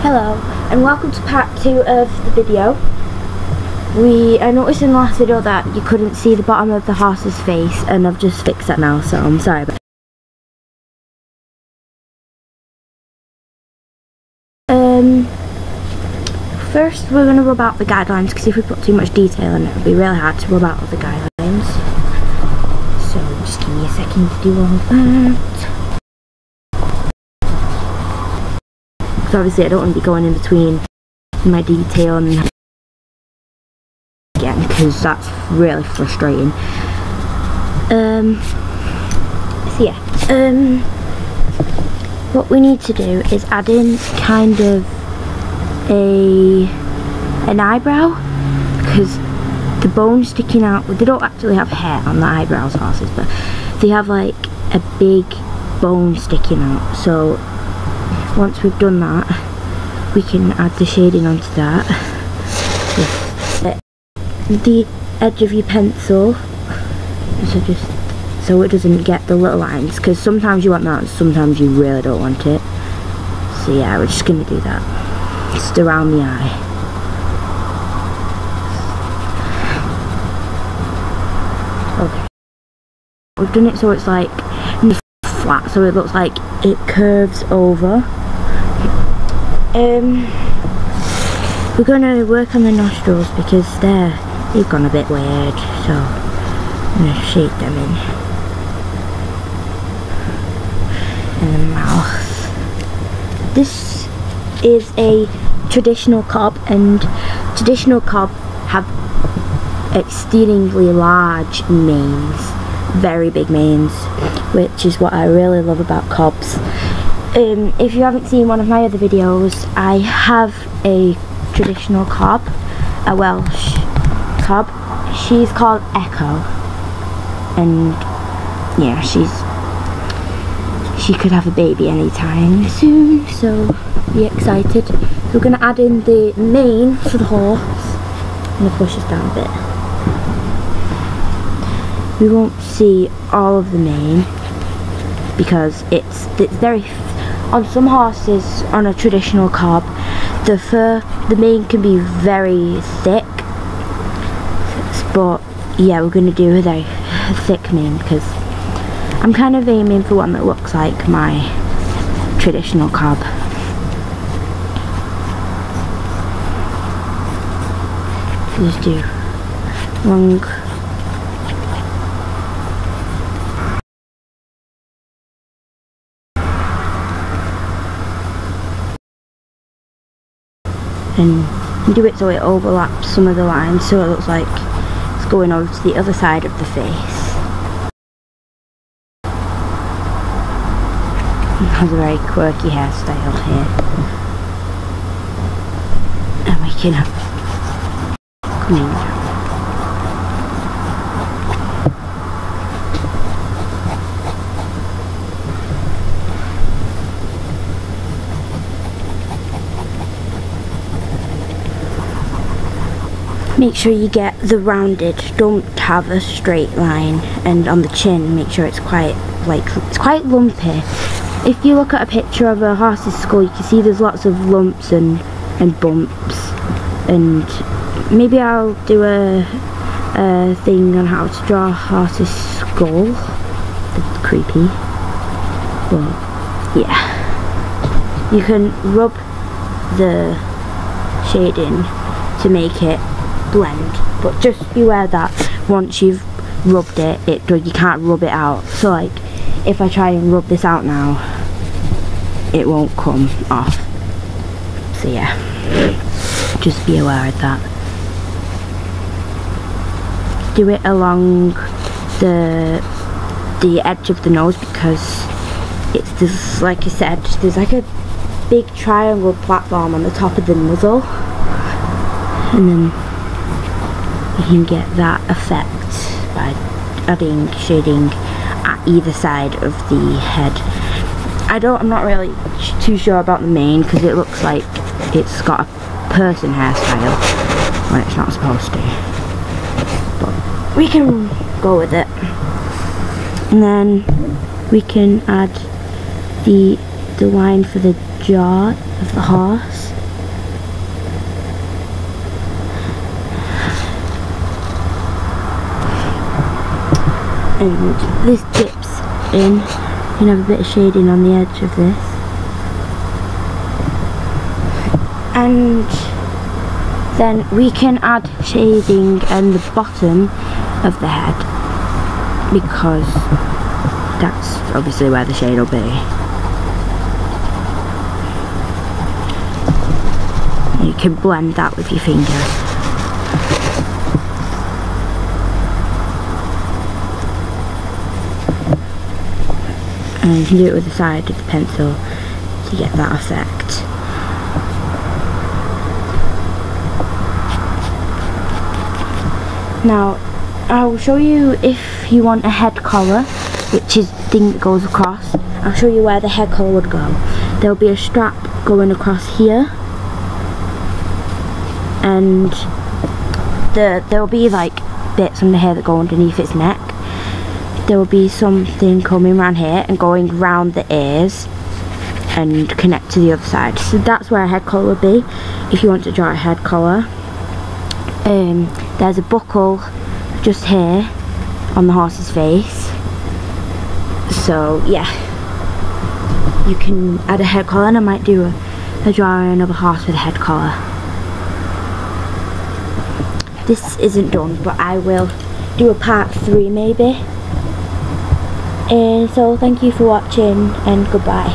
Hello and welcome to part 2 of the video. I noticed in the last video that you couldn't see the bottom of the horse's face, and I've just fixed that now, so I'm sorry about it. First we're going to rub out the guidelines, because if we put too much detail in it, it'll be really hard to rub out all the guidelines. So just give me a second to do all that. Because obviously I don't want to be going in between my detail and again, because that's really frustrating. So yeah, what we need to do is add in kind of an eyebrow, because the bones sticking out, they don't actually have hair on the eyebrows, horses, but they have like a big bone sticking out. So once we've done that, we can add the shading onto that with the edge of your pencil, so it doesn't get the little lines, because sometimes you want that and sometimes you really don't want it. So yeah, we're just going to do that just around the eye. Okay, we've done it so it's like flat, so it looks like it curves over. We're going to work on the nostrils because they've gone a bit weird, so I'm going to shape them in. And the mouth. This is a traditional cob, and traditional cob have exceedingly large manes, very big manes, which is what I really love about cobs. If you haven't seen one of my other videos, I have a traditional cob, a Welsh cob. She's called Echo, and yeah, she could have a baby anytime soon, so be excited. We're going to add in the mane for the horse. I'm going to push this down a bit. We won't see all of the mane because it's very, on some horses on a traditional cob, the mane can be very thick, but yeah, we're going to do a very thick mane because I'm kind of aiming for one that looks like my traditional cob. Just do long. And do it so it overlaps some of the lines, so it looks like it's going over to the other side of the face. It has a very quirky hairstyle here. And we can have coming down. Make sure you get the rounded, don't have a straight line, and on the chin make sure it's quite lumpy. If you look at a picture of a horse's skull, you can see there's lots of lumps and bumps, and maybe I'll do a thing on how to draw a horse's skull. It's creepy, but yeah, you can rub the shading to make it blend, but just beware that once you've rubbed it, you can't rub it out. So like, if I try and rub this out now, it won't come off. So yeah, just be aware of that. Do it along the edge of the nose, because there's, like I said, there's like a big triangle platform on the top of the muzzle, and then you can get that effect by adding shading at either side of the head. I'm not really too sure about the mane, because it looks like it's got a person hairstyle when it's not supposed to. But we can go with it. And then we can add the line for the jaw of the horse. and this dips in. You can have a bit of shading on the edge of this, and then we can add shading in the bottom of the head, because that's obviously where the shade will be. You can blend that with your finger. And you can do it with the side of the pencil to get that effect. Now, I'll show you if you want a head collar, which is the thing that goes across. I'll show you where the head collar would go. There'll be a strap going across here, and there'll be like bits on the hair that go underneath its neck. There will be something coming around here and going round the ears and connect to the other side. So that's where a head collar would be if you want to draw a head collar. There's a buckle just here on the horse's face. So yeah, you can add a head collar, and I might do a drawing of a horse with a head collar. This isn't done, but I will do a part 3 maybe. So thank you for watching, and goodbye.